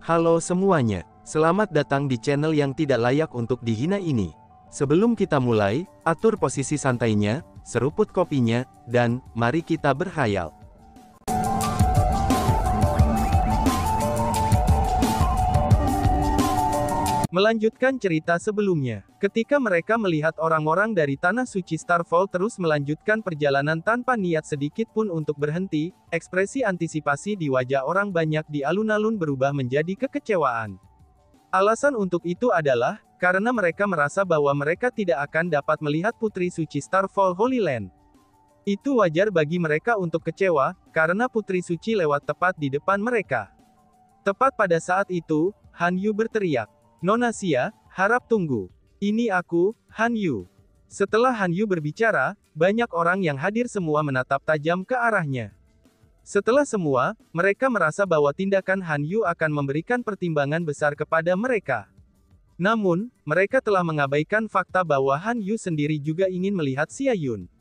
Halo semuanya, selamat datang di channel yang tidak layak untuk dihina ini. Sebelum kita mulai, atur posisi santainya, seruput kopinya, dan mari kita berkhayal. Melanjutkan cerita sebelumnya, ketika mereka melihat orang-orang dari Tanah Suci Starfall terus melanjutkan perjalanan tanpa niat sedikit pun untuk berhenti, ekspresi antisipasi di wajah orang banyak di alun-alun berubah menjadi kekecewaan. Alasan untuk itu adalah, karena mereka merasa bahwa mereka tidak akan dapat melihat Putri Suci Starfall Holy Land. Itu wajar bagi mereka untuk kecewa, karena Putri Suci lewat tepat di depan mereka. Tepat pada saat itu, Han Yu berteriak, "Nona Xia, harap tunggu. Ini aku, Han Yu." Setelah Han Yu berbicara, banyak orang yang hadir semua menatap tajam ke arahnya. Setelah semua, mereka merasa bahwa tindakan Han Yu akan memberikan pertimbangan besar kepada mereka. Namun, mereka telah mengabaikan fakta bahwa Han Yu sendiri juga ingin melihat Xia Yun.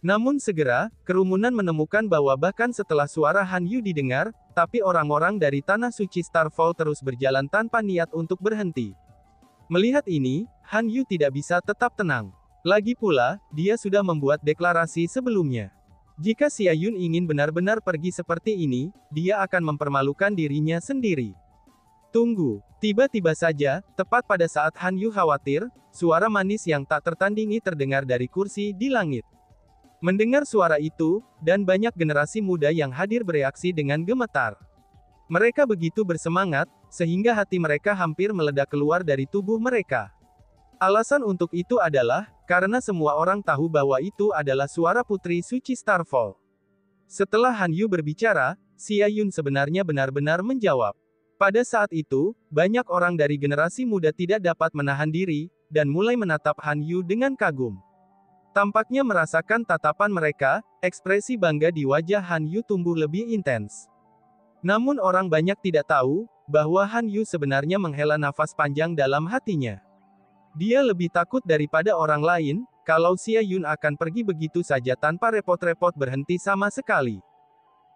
Namun segera, kerumunan menemukan bahwa bahkan setelah suara Han Yu didengar, tapi orang-orang dari Tanah Suci Starfall terus berjalan tanpa niat untuk berhenti. Melihat ini, Han Yu tidak bisa tetap tenang. Lagi pula, dia sudah membuat deklarasi sebelumnya. Jika Xia Yun ingin benar-benar pergi seperti ini, dia akan mempermalukan dirinya sendiri. Tunggu, tiba-tiba saja, tepat pada saat Han Yu khawatir, suara manis yang tak tertandingi terdengar dari kursi di langit. Mendengar suara itu, dan banyak generasi muda yang hadir bereaksi dengan gemetar. Mereka begitu bersemangat, sehingga hati mereka hampir meledak keluar dari tubuh mereka. Alasan untuk itu adalah, karena semua orang tahu bahwa itu adalah suara Putri Suci Starfall. Setelah Han Yu berbicara, Xia Yun sebenarnya benar-benar menjawab. Pada saat itu, banyak orang dari generasi muda tidak dapat menahan diri, dan mulai menatap Han Yu dengan kagum. Tampaknya merasakan tatapan mereka, ekspresi bangga di wajah Han Yu tumbuh lebih intens. Namun orang banyak tidak tahu, bahwa Han Yu sebenarnya menghela nafas panjang dalam hatinya. Dia lebih takut daripada orang lain, kalau Xia Yun akan pergi begitu saja tanpa repot-repot berhenti sama sekali.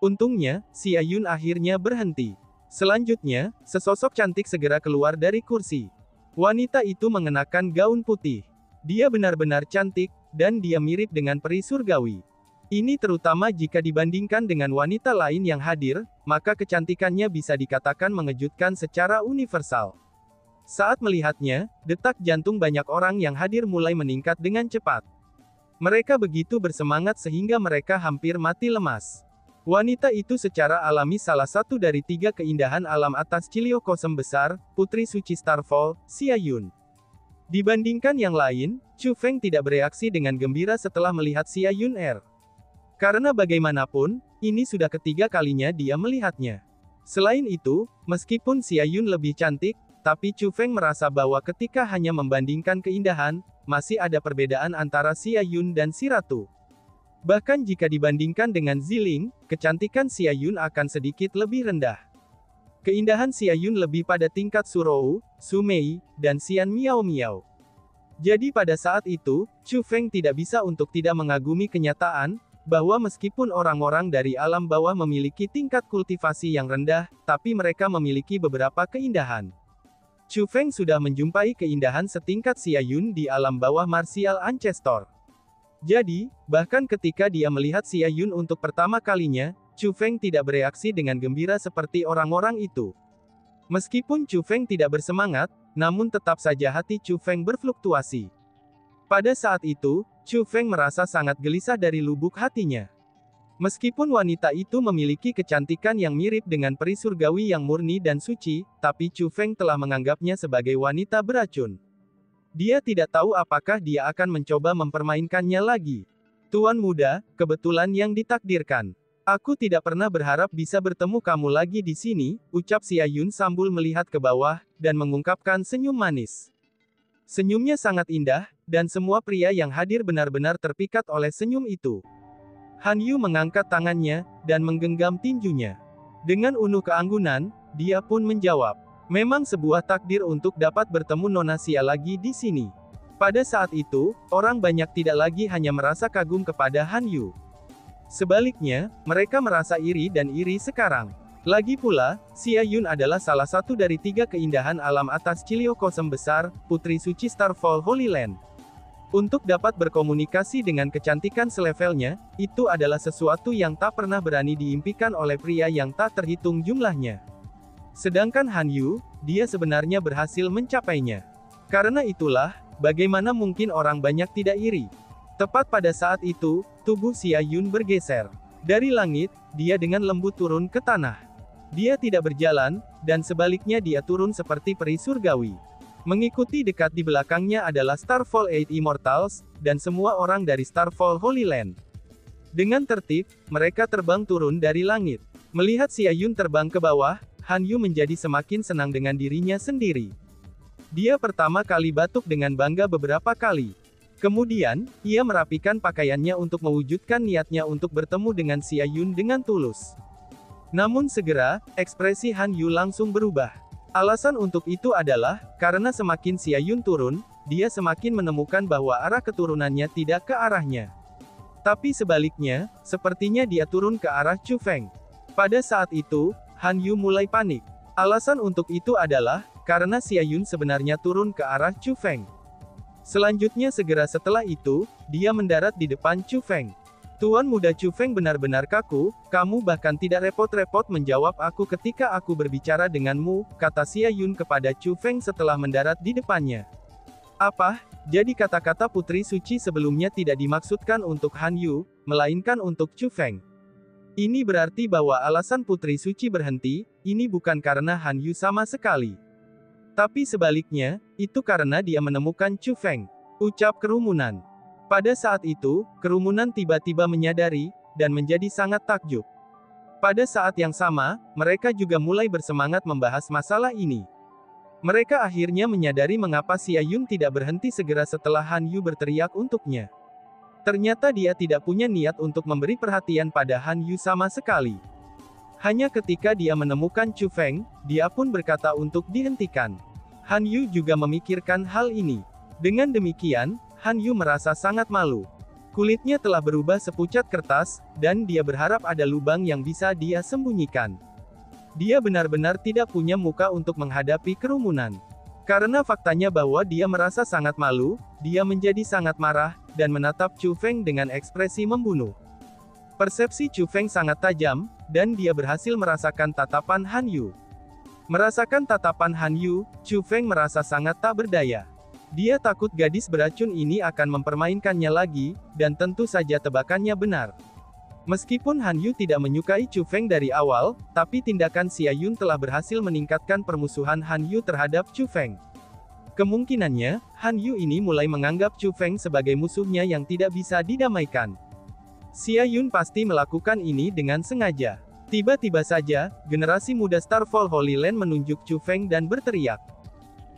Untungnya, Xia Yun akhirnya berhenti. Selanjutnya, sesosok cantik segera keluar dari kursi. Wanita itu mengenakan gaun putih. Dia benar-benar cantik, dan dia mirip dengan peri surgawi. Ini terutama jika dibandingkan dengan wanita lain yang hadir, maka kecantikannya bisa dikatakan mengejutkan secara universal. Saat melihatnya, detak jantung banyak orang yang hadir mulai meningkat dengan cepat. Mereka begitu bersemangat sehingga mereka hampir mati lemas. Wanita itu secara alami salah satu dari 3 keindahan alam atas Ciliocosm besar, Putri Suci Starfall, Xia Yun. Dibandingkan yang lain, Chu Feng tidak bereaksi dengan gembira setelah melihat Xia Yun. Karena bagaimanapun, ini sudah ketiga kalinya dia melihatnya. Selain itu, meskipun Xia Yun lebih cantik, tapi Chu Feng merasa bahwa ketika hanya membandingkan keindahan, masih ada perbedaan antara Xia Yun dan si ratu. Bahkan jika dibandingkan dengan Ziling, kecantikan Xia Yun akan sedikit lebih rendah. Keindahan Xia Yun lebih pada tingkat Surou, Sumei, dan Xian Miao Miao. Jadi pada saat itu, Chu Feng tidak bisa untuk tidak mengagumi kenyataan, bahwa meskipun orang-orang dari alam bawah memiliki tingkat kultivasi yang rendah, tapi mereka memiliki beberapa keindahan. Chu Feng sudah menjumpai keindahan setingkat Xia Yun di alam bawah Martial Ancestor. Jadi, bahkan ketika dia melihat Xia Yun untuk pertama kalinya, Chu Feng tidak bereaksi dengan gembira seperti orang-orang itu. Meskipun Chu Feng tidak bersemangat, namun tetap saja hati Chu Feng berfluktuasi. Pada saat itu, Chu Feng merasa sangat gelisah dari lubuk hatinya. Meskipun wanita itu memiliki kecantikan yang mirip dengan peri surgawi yang murni dan suci, tapi Chu Feng telah menganggapnya sebagai wanita beracun. Dia tidak tahu apakah dia akan mencoba mempermainkannya lagi. "Tuan muda, kebetulan yang ditakdirkan. Aku tidak pernah berharap bisa bertemu kamu lagi di sini," ucap Xia Yun sambil melihat ke bawah, dan mengungkapkan senyum manis. Senyumnya sangat indah, dan semua pria yang hadir benar-benar terpikat oleh senyum itu. Han Yu mengangkat tangannya, dan menggenggam tinjunya. Dengan penuh keanggunan, dia pun menjawab, "Memang sebuah takdir untuk dapat bertemu Nona Xia lagi di sini." Pada saat itu, orang banyak tidak lagi hanya merasa kagum kepada Han Yu. Sebaliknya, mereka merasa iri dan iri sekarang. Lagi pula, Xia Yun adalah salah satu dari 3 keindahan alam atas Ciliocosm besar, Putri Suci Starfall Holy Land. Untuk dapat berkomunikasi dengan kecantikan selevelnya, itu adalah sesuatu yang tak pernah berani diimpikan oleh pria yang tak terhitung jumlahnya. Sedangkan Han Yu, dia sebenarnya berhasil mencapainya. Karena itulah, bagaimana mungkin orang banyak tidak iri? Tepat pada saat itu, tubuh Xia Yun bergeser. Dari langit, dia dengan lembut turun ke tanah. Dia tidak berjalan, dan sebaliknya dia turun seperti peri surgawi. Mengikuti dekat di belakangnya adalah Starfall 8 Immortals, dan semua orang dari Starfall Holy Land. Dengan tertib, mereka terbang turun dari langit. Melihat Xia Yun terbang ke bawah, Han Yu menjadi semakin senang dengan dirinya sendiri. Dia pertama kali batuk dengan bangga beberapa kali. Kemudian, ia merapikan pakaiannya untuk mewujudkan niatnya untuk bertemu dengan Xia Yun dengan tulus. Namun segera, ekspresi Han Yu langsung berubah. Alasan untuk itu adalah, karena semakin Xia Yun turun, dia semakin menemukan bahwa arah keturunannya tidak ke arahnya. Tapi sebaliknya, sepertinya dia turun ke arah Chu Feng. Pada saat itu, Han Yu mulai panik. Alasan untuk itu adalah, karena Xia Yun sebenarnya turun ke arah Chu Feng. Selanjutnya segera setelah itu, dia mendarat di depan Chu Feng. Tuan muda Chu Feng benar-benar kaku, kamu bahkan tidak repot-repot menjawab aku ketika aku berbicara denganmu, kata Xia Yun kepada Chu Feng setelah mendarat di depannya. Apa? Jadi kata-kata Putri Suci sebelumnya tidak dimaksudkan untuk Han Yu, melainkan untuk Chu Feng. Ini berarti bahwa alasan Putri Suci berhenti, ini bukan karena Han Yu sama sekali. Tapi sebaliknya, itu karena dia menemukan Chu Feng. Ucap kerumunan. Pada saat itu, kerumunan tiba-tiba menyadari, dan menjadi sangat takjub. Pada saat yang sama, mereka juga mulai bersemangat membahas masalah ini. Mereka akhirnya menyadari mengapa Xia Yun tidak berhenti segera setelah Han Yu berteriak untuknya. Ternyata dia tidak punya niat untuk memberi perhatian pada Han Yu sama sekali. Hanya ketika dia menemukan Chu Feng, dia pun berkata untuk dihentikan. Han Yu juga memikirkan hal ini. Dengan demikian, Han Yu merasa sangat malu. Kulitnya telah berubah sepucat kertas, dan dia berharap ada lubang yang bisa dia sembunyikan. Dia benar-benar tidak punya muka untuk menghadapi kerumunan. Karena faktanya bahwa dia merasa sangat malu, dia menjadi sangat marah, dan menatap Chu Feng dengan ekspresi membunuh. Persepsi Chu Feng sangat tajam, dan dia berhasil merasakan tatapan Han Yu. Merasakan tatapan Han Yu, Chu Feng merasa sangat tak berdaya. Dia takut gadis beracun ini akan mempermainkannya lagi, dan tentu saja tebakannya benar. Meskipun Han Yu tidak menyukai Chu Feng dari awal, tapi tindakan Xia Yun telah berhasil meningkatkan permusuhan Han Yu terhadap Chu Feng. Kemungkinannya, Han Yu ini mulai menganggap Chu Feng sebagai musuhnya yang tidak bisa didamaikan. Xia Yun pasti melakukan ini dengan sengaja. Tiba-tiba saja, generasi muda Starfall Holy Land menunjuk Chu Feng dan berteriak.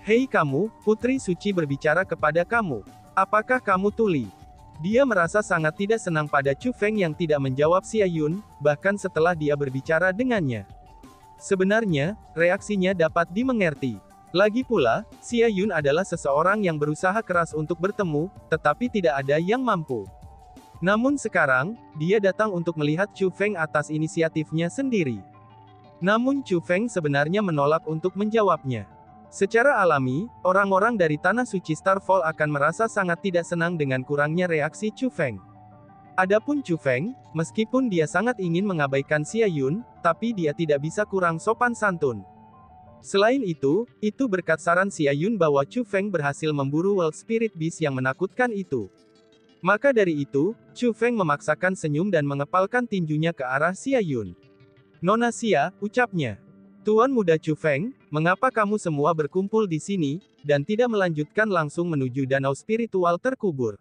Hei kamu, Putri Suci berbicara kepada kamu. Apakah kamu tuli? Dia merasa sangat tidak senang pada Chu Feng yang tidak menjawab Xia Yun, bahkan setelah dia berbicara dengannya. Sebenarnya, reaksinya dapat dimengerti. Lagi pula, Xia Yun adalah seseorang yang berusaha keras untuk bertemu, tetapi tidak ada yang mampu. Namun sekarang, dia datang untuk melihat Chu Feng atas inisiatifnya sendiri. Namun Chu Feng sebenarnya menolak untuk menjawabnya. Secara alami, orang-orang dari Tanah Suci Starfall akan merasa sangat tidak senang dengan kurangnya reaksi Chu Feng. Adapun Chu Feng, meskipun dia sangat ingin mengabaikan Xia Yun, tapi dia tidak bisa kurang sopan santun. Selain itu berkat saran Xia Yun bahwa Chu Feng berhasil memburu World Spirit Beast yang menakutkan itu. Maka dari itu, Chu Feng memaksakan senyum dan mengepalkan tinjunya ke arah Xia Yun. Nona Xia, ucapnya. Tuan muda Chu Feng, mengapa kamu semua berkumpul di sini, dan tidak melanjutkan langsung menuju danau spiritual terkubur?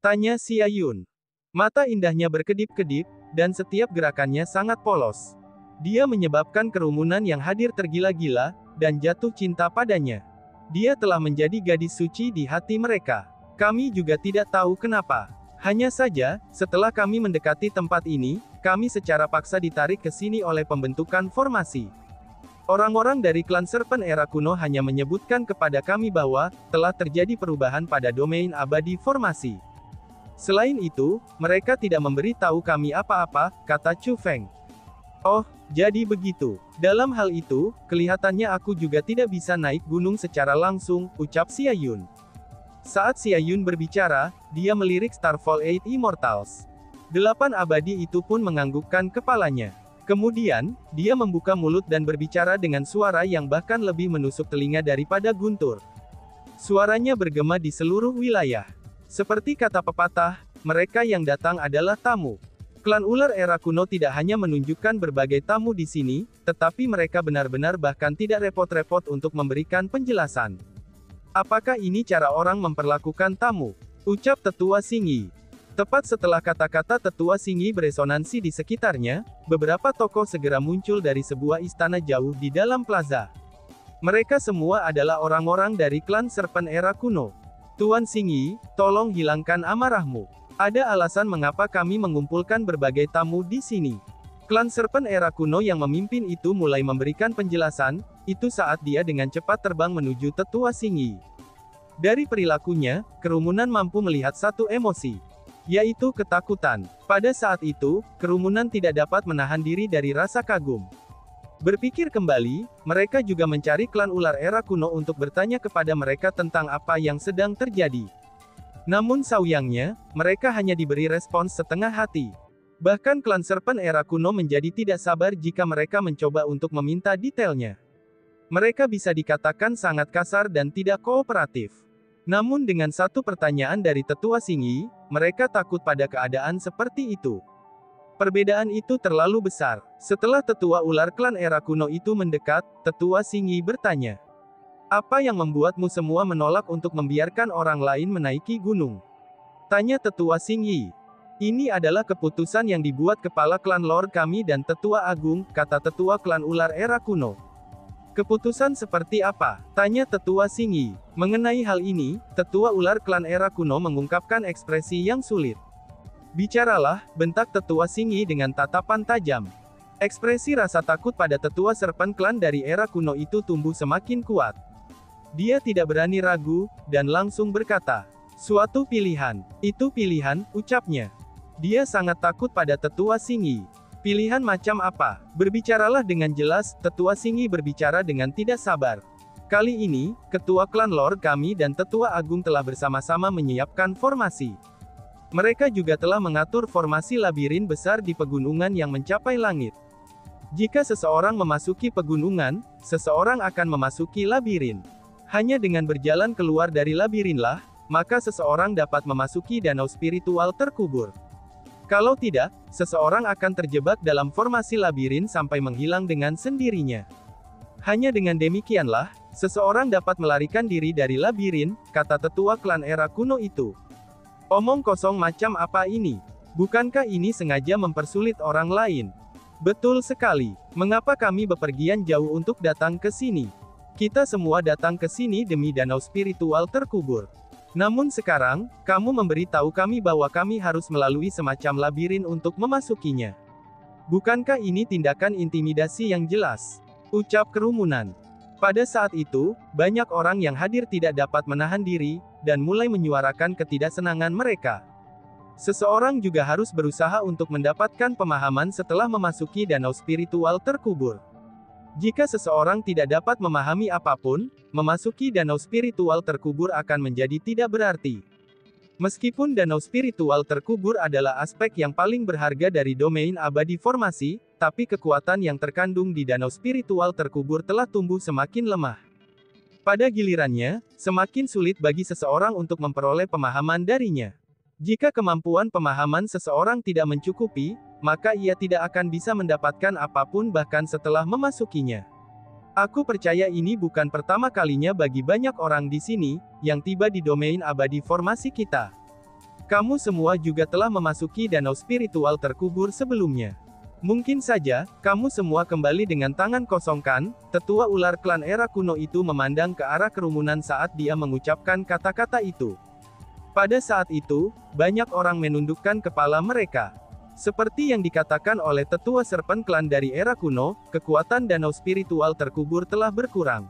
Tanya Xia Yun. Mata indahnya berkedip-kedip, dan setiap gerakannya sangat polos. Dia menyebabkan kerumunan yang hadir tergila-gila, dan jatuh cinta padanya. Dia telah menjadi gadis suci di hati mereka. Kami juga tidak tahu kenapa. Hanya saja, setelah kami mendekati tempat ini, kami secara paksa ditarik ke sini oleh pembentukan formasi. Orang-orang dari klan Serpent era kuno hanya menyebutkan kepada kami bahwa, telah terjadi perubahan pada domain abadi formasi. Selain itu, mereka tidak memberi tahu kami apa-apa, kata Chu Feng. Oh, Jadi begitu. Dalam hal itu, kelihatannya aku juga tidak bisa naik gunung secara langsung, ucap Xia Yun. Saat Xia Yun berbicara, dia melirik Starfall 8 Immortals. 8 abadi itu pun menganggukkan kepalanya. Kemudian, dia membuka mulut dan berbicara dengan suara yang bahkan lebih menusuk telinga daripada guntur. Suaranya bergema di seluruh wilayah. Seperti kata pepatah, mereka yang datang adalah tamu. Klan ular era kuno tidak hanya menunjukkan berbagai tamu di sini, tetapi mereka benar-benar bahkan tidak repot-repot untuk memberikan penjelasan. Apakah ini cara orang memperlakukan tamu? Ucap Tetua Xingyi. Tepat setelah kata-kata Tetua Xingyi beresonansi di sekitarnya, beberapa tokoh segera muncul dari sebuah istana jauh di dalam plaza. Mereka semua adalah orang-orang dari klan Serpent era kuno. Tuan Xingyi, tolong hilangkan amarahmu. Ada alasan mengapa kami mengumpulkan berbagai tamu di sini. Klan Serpent era kuno yang memimpin itu mulai memberikan penjelasan, itu saat dia dengan cepat terbang menuju Tetua Xingyi. Dari perilakunya, kerumunan mampu melihat satu emosi, yaitu ketakutan. Pada saat itu, kerumunan tidak dapat menahan diri dari rasa kagum. Berpikir kembali, mereka juga mencari klan ular era kuno untuk bertanya kepada mereka tentang apa yang sedang terjadi. Namun sayangnya, mereka hanya diberi respons setengah hati. Bahkan klan Serpent era kuno menjadi tidak sabar jika mereka mencoba untuk meminta detailnya. Mereka bisa dikatakan sangat kasar dan tidak kooperatif. Namun dengan satu pertanyaan dari Tetua Xingyi, mereka takut pada keadaan seperti itu. Perbedaan itu terlalu besar. Setelah Tetua Ular Klan era kuno itu mendekat, Tetua Xingyi bertanya, "Apa yang membuatmu semua menolak untuk membiarkan orang lain menaiki gunung?" Tanya Tetua Xingyi. "Ini adalah keputusan yang dibuat kepala klan Lord kami dan Tetua Agung," kata Tetua Klan Ular era kuno. "Keputusan seperti apa?" tanya Tetua Xingyi. Mengenai hal ini, Tetua Ular Klan era kuno mengungkapkan ekspresi yang sulit. "Bicaralah," bentak Tetua Xingyi dengan tatapan tajam. Ekspresi rasa takut pada Tetua Serpent Klan dari era kuno itu tumbuh semakin kuat. Dia tidak berani ragu, dan langsung berkata, "Suatu pilihan. Itu pilihan," ucapnya. Dia sangat takut pada Tetua Xingyi. "Pilihan macam apa? Berbicaralah dengan jelas," Tetua Xingyi berbicara dengan tidak sabar. "Kali ini, Ketua Klan Lord kami dan Tetua Agung telah bersama-sama menyiapkan formasi. Mereka juga telah mengatur formasi labirin besar di pegunungan yang mencapai langit. Jika seseorang memasuki pegunungan, seseorang akan memasuki labirin. Hanya dengan berjalan keluar dari labirinlah, maka seseorang dapat memasuki danau spiritual terkubur. Kalau tidak, seseorang akan terjebak dalam formasi labirin sampai menghilang dengan sendirinya. Hanya dengan demikianlah, seseorang dapat melarikan diri dari labirin," kata Tetua Klan era kuno itu. "Omong kosong macam apa ini? Bukankah ini sengaja mempersulit orang lain?" "Betul sekali. Mengapa kami bepergian jauh untuk datang ke sini? Kita semua datang ke sini demi danau spiritual terkubur. Namun sekarang, kamu memberitahu kami bahwa kami harus melalui semacam labirin untuk memasukinya. Bukankah ini tindakan intimidasi yang jelas?" ucap kerumunan. Pada saat itu, banyak orang yang hadir tidak dapat menahan diri, dan mulai menyuarakan ketidaksenangan mereka. Seseorang juga harus berusaha untuk mendapatkan pemahaman setelah memasuki danau spiritual terkubur. Jika seseorang tidak dapat memahami apapun, memasuki danau spiritual terkubur akan menjadi tidak berarti. Meskipun danau spiritual terkubur adalah aspek yang paling berharga dari domain abadi formasi, tapi kekuatan yang terkandung di danau spiritual terkubur telah tumbuh semakin lemah. Pada gilirannya, semakin sulit bagi seseorang untuk memperoleh pemahaman darinya. Jika kemampuan pemahaman seseorang tidak mencukupi, maka ia tidak akan bisa mendapatkan apapun bahkan setelah memasukinya. Aku percaya ini bukan pertama kalinya bagi banyak orang di sini, yang tiba di domain abadi formasi kita. Kamu semua juga telah memasuki danau spiritual terkubur sebelumnya. Mungkin saja, kamu semua kembali dengan tangan kosong kan?" Tetua Ular Klan era kuno itu memandang ke arah kerumunan saat dia mengucapkan kata-kata itu. Pada saat itu, banyak orang menundukkan kepala mereka. Seperti yang dikatakan oleh Tetua Serpent Klan dari era kuno, kekuatan danau spiritual terkubur telah berkurang.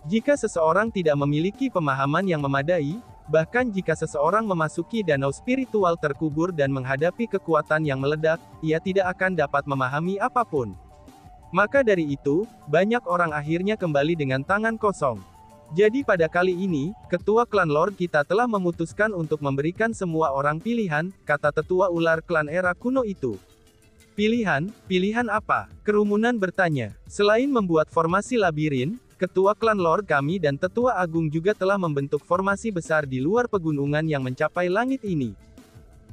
Jika seseorang tidak memiliki pemahaman yang memadai, bahkan jika seseorang memasuki danau spiritual terkubur dan menghadapi kekuatan yang meledak, ia tidak akan dapat memahami apapun. Maka dari itu, banyak orang akhirnya kembali dengan tangan kosong. Jadi pada kali ini, ketua klan Lord kita telah memutuskan untuk memberikan semua orang pilihan, kata tetua ular klan era kuno itu. Pilihan? Pilihan apa? Kerumunan bertanya. Selain membuat formasi labirin, ketua klan Lord kami dan tetua agung juga telah membentuk formasi besar di luar pegunungan yang mencapai langit ini.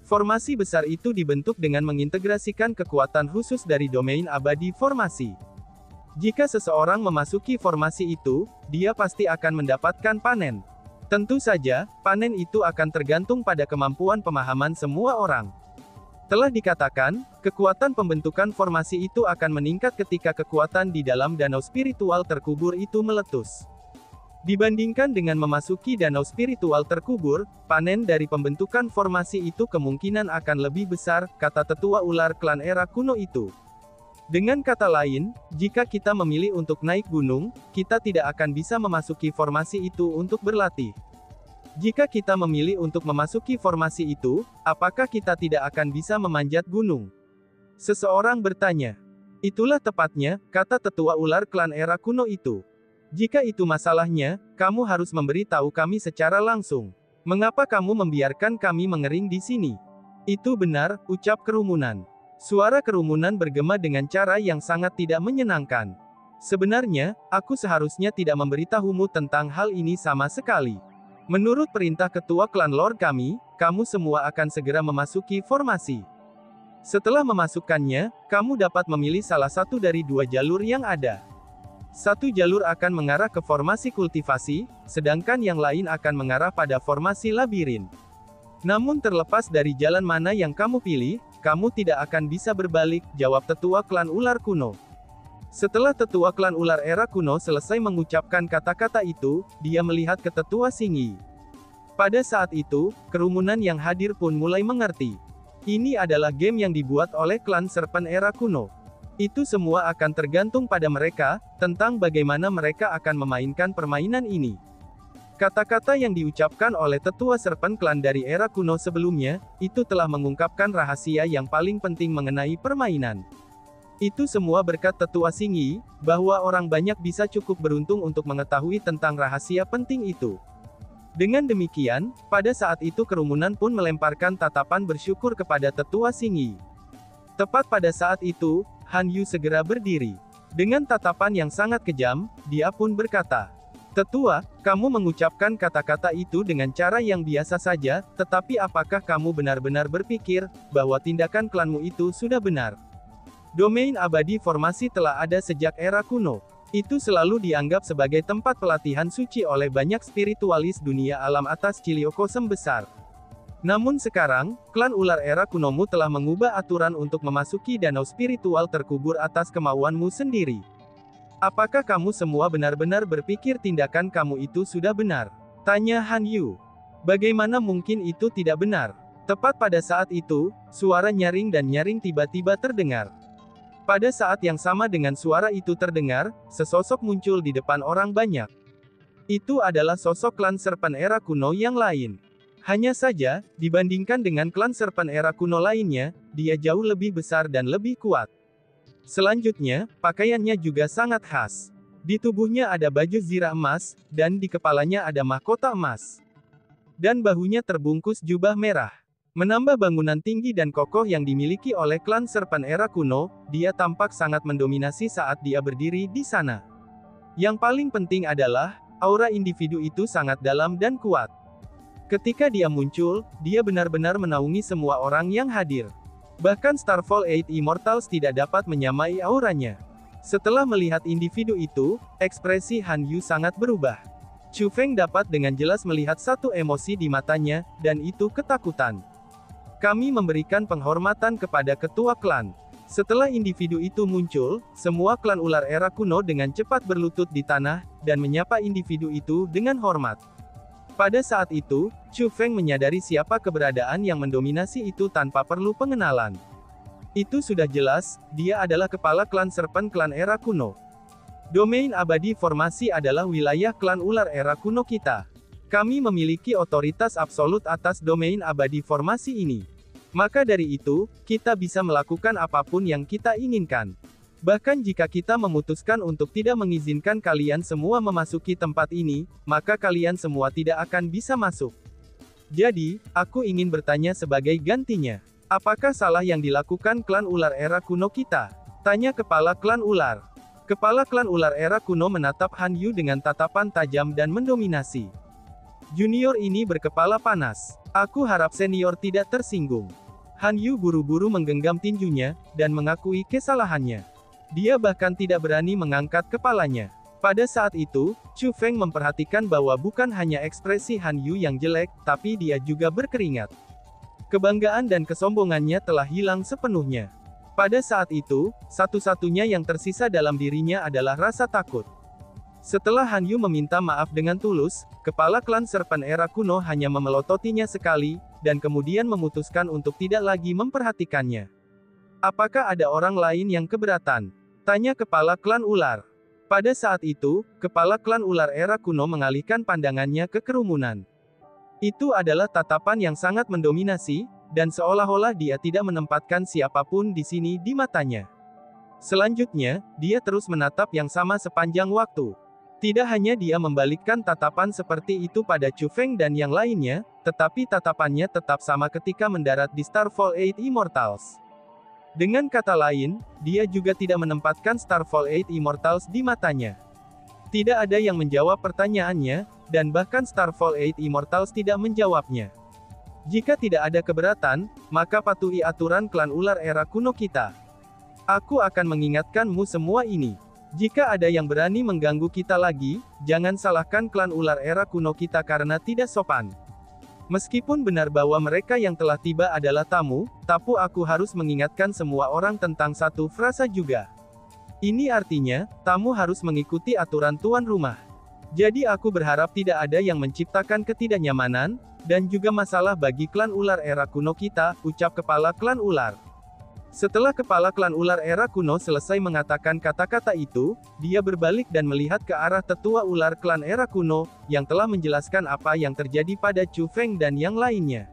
Formasi besar itu dibentuk dengan mengintegrasikan kekuatan khusus dari domain abadi formasi. Jika seseorang memasuki formasi itu, dia pasti akan mendapatkan panen. Tentu saja, panen itu akan tergantung pada kemampuan pemahaman semua orang. Telah dikatakan, kekuatan pembentukan formasi itu akan meningkat ketika kekuatan di dalam danau spiritual terkubur itu meletus. Dibandingkan dengan memasuki danau spiritual terkubur, panen dari pembentukan formasi itu kemungkinan akan lebih besar, kata tetua ular klan era kuno itu. Dengan kata lain, jika kita memilih untuk naik gunung, kita tidak akan bisa memasuki formasi itu untuk berlatih. Jika kita memilih untuk memasuki formasi itu, apakah kita tidak akan bisa memanjat gunung? Seseorang bertanya. Itulah tepatnya, kata tetua ular klan era kuno itu. Jika itu masalahnya, kamu harus memberi tahu kami secara langsung. Mengapa kamu membiarkan kami mengering di sini? Itu benar, ucap kerumunan. Suara kerumunan bergema dengan cara yang sangat tidak menyenangkan. Sebenarnya, aku seharusnya tidak memberitahumu tentang hal ini sama sekali. Menurut perintah ketua klan Lord kami, kamu semua akan segera memasuki formasi. Setelah memasukkannya, kamu dapat memilih salah satu dari dua jalur yang ada. Satu jalur akan mengarah ke formasi kultivasi, sedangkan yang lain akan mengarah pada formasi labirin. Namun terlepas dari jalan mana yang kamu pilih, kamu tidak akan bisa berbalik, jawab tetua klan ular kuno. Setelah tetua klan ular era kuno selesai mengucapkan kata-kata itu, dia melihat ke tetua Singi. Pada saat itu, kerumunan yang hadir pun mulai mengerti. Ini adalah game yang dibuat oleh klan Serpent era kuno. Itu semua akan tergantung pada mereka, tentang bagaimana mereka akan memainkan permainan ini. Kata-kata yang diucapkan oleh tetua Serpent Clan dari era kuno sebelumnya, itu telah mengungkapkan rahasia yang paling penting mengenai permainan. Itu semua berkat tetua Singi, bahwa orang banyak bisa cukup beruntung untuk mengetahui tentang rahasia penting itu. Dengan demikian, pada saat itu kerumunan pun melemparkan tatapan bersyukur kepada tetua Singi. Tepat pada saat itu, Han Yu segera berdiri. Dengan tatapan yang sangat kejam, dia pun berkata, Tetua, kamu mengucapkan kata-kata itu dengan cara yang biasa saja, tetapi apakah kamu benar-benar berpikir, bahwa tindakan klanmu itu sudah benar? Domain abadi formasi telah ada sejak era kuno. Itu selalu dianggap sebagai tempat pelatihan suci oleh banyak spiritualis dunia alam atas Ciliokosem besar. Namun sekarang, klan ular era kunomu telah mengubah aturan untuk memasuki danau spiritual terkubur atas kemauanmu sendiri. Apakah kamu semua benar-benar berpikir tindakan kamu itu sudah benar? Tanya Han Yu. Bagaimana mungkin itu tidak benar? Tepat pada saat itu, suara nyaring dan nyaring tiba-tiba terdengar. Pada saat yang sama dengan suara itu terdengar, sesosok muncul di depan orang banyak. Itu adalah sosok klan Serpent era kuno yang lain. Hanya saja, dibandingkan dengan klan Serpent era kuno lainnya, dia jauh lebih besar dan lebih kuat. Selanjutnya, pakaiannya juga sangat khas. Di tubuhnya ada baju zirah emas, dan di kepalanya ada mahkota emas. Dan bahunya terbungkus jubah merah. Menambah bangunan tinggi dan kokoh yang dimiliki oleh klan Serpent era kuno, dia tampak sangat mendominasi saat dia berdiri di sana. Yang paling penting adalah, aura individu itu sangat dalam dan kuat. Ketika dia muncul, dia benar-benar menaungi semua orang yang hadir. Bahkan Starfall 8 Immortals tidak dapat menyamai auranya. Setelah melihat individu itu, ekspresi Han Yu sangat berubah. Chu Feng dapat dengan jelas melihat satu emosi di matanya, dan itu ketakutan. Kami memberikan penghormatan kepada ketua klan. Setelah individu itu muncul, semua klan ular era kuno dengan cepat berlutut di tanah, dan menyapa individu itu dengan hormat. Pada saat itu, Chu Feng menyadari siapa keberadaan yang mendominasi itu tanpa perlu pengenalan. Itu sudah jelas, dia adalah kepala klan Serpent klan era kuno. Domain abadi formasi adalah wilayah klan ular era kuno kita. Kami memiliki otoritas absolut atas domain abadi formasi ini. Maka dari itu, kita bisa melakukan apapun yang kita inginkan. Bahkan jika kita memutuskan untuk tidak mengizinkan kalian semua memasuki tempat ini, maka kalian semua tidak akan bisa masuk. Jadi, aku ingin bertanya sebagai gantinya. Apakah salah yang dilakukan klan ular era kuno kita? Tanya kepala klan ular. Kepala klan ular era kuno menatap Han Yu dengan tatapan tajam dan mendominasi. Junior ini berkepala panas. Aku harap senior tidak tersinggung. Han Yu buru-buru menggenggam tinjunya, dan mengakui kesalahannya. Dia bahkan tidak berani mengangkat kepalanya. Pada saat itu, Chu Feng memperhatikan bahwa bukan hanya ekspresi Han Yu yang jelek, tapi dia juga berkeringat. Kebanggaan dan kesombongannya telah hilang sepenuhnya. Pada saat itu, satu-satunya yang tersisa dalam dirinya adalah rasa takut. Setelah Han Yu meminta maaf dengan tulus, kepala klan Serpent era kuno hanya memelototinya sekali, dan kemudian memutuskan untuk tidak lagi memperhatikannya. Apakah ada orang lain yang keberatan? Tanya kepala klan ular. Pada saat itu, kepala klan ular era kuno mengalihkan pandangannya ke kerumunan. Itu adalah tatapan yang sangat mendominasi, dan seolah-olah dia tidak menempatkan siapapun di sini di matanya. Selanjutnya, dia terus menatap yang sama sepanjang waktu. Tidak hanya dia membalikkan tatapan seperti itu pada Chu Feng dan yang lainnya, tetapi tatapannya tetap sama ketika mendarat di Starfall 8 Immortals. Dengan kata lain, dia juga tidak menempatkan Starfall 8 Immortals di matanya. Tidak ada yang menjawab pertanyaannya, dan bahkan Starfall 8 Immortals tidak menjawabnya. Jika tidak ada keberatan, maka patuhi aturan klan ular era kuno kita. Aku akan mengingatkanmu semua ini. Jika ada yang berani mengganggu kita lagi, jangan salahkan klan ular era kuno kita karena tidak sopan. Meskipun benar bahwa mereka yang telah tiba adalah tamu, tapi aku harus mengingatkan semua orang tentang satu frasa juga. Ini artinya, tamu harus mengikuti aturan tuan rumah. Jadi aku berharap tidak ada yang menciptakan ketidaknyamanan, dan juga masalah bagi klan ular era kuno kita, ucap kepala klan ular. Setelah kepala klan ular era kuno selesai mengatakan kata-kata itu, dia berbalik dan melihat ke arah tetua ular klan era kuno, yang telah menjelaskan apa yang terjadi pada Chu Feng dan yang lainnya.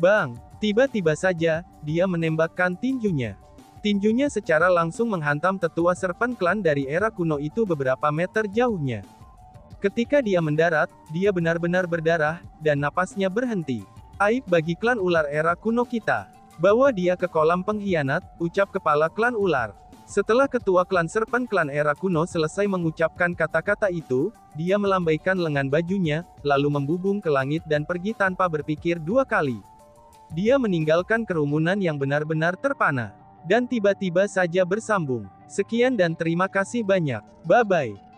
Bang! Tiba-tiba saja, dia menembakkan tinjunya. Tinjunya secara langsung menghantam tetua Serpent Clan dari era kuno itu beberapa meter jauhnya. Ketika dia mendarat, dia benar-benar berdarah, dan napasnya berhenti. Aib bagi klan ular era kuno kita. Bawa dia ke kolam pengkhianat, ucap kepala klan ular. Setelah ketua klan Serpent Clan era kuno selesai mengucapkan kata-kata itu, dia melambaikan lengan bajunya, lalu membubung ke langit dan pergi tanpa berpikir dua kali. Dia meninggalkan kerumunan yang benar-benar terpana. Dan tiba-tiba saja bersambung. Sekian dan terima kasih banyak. Bye-bye.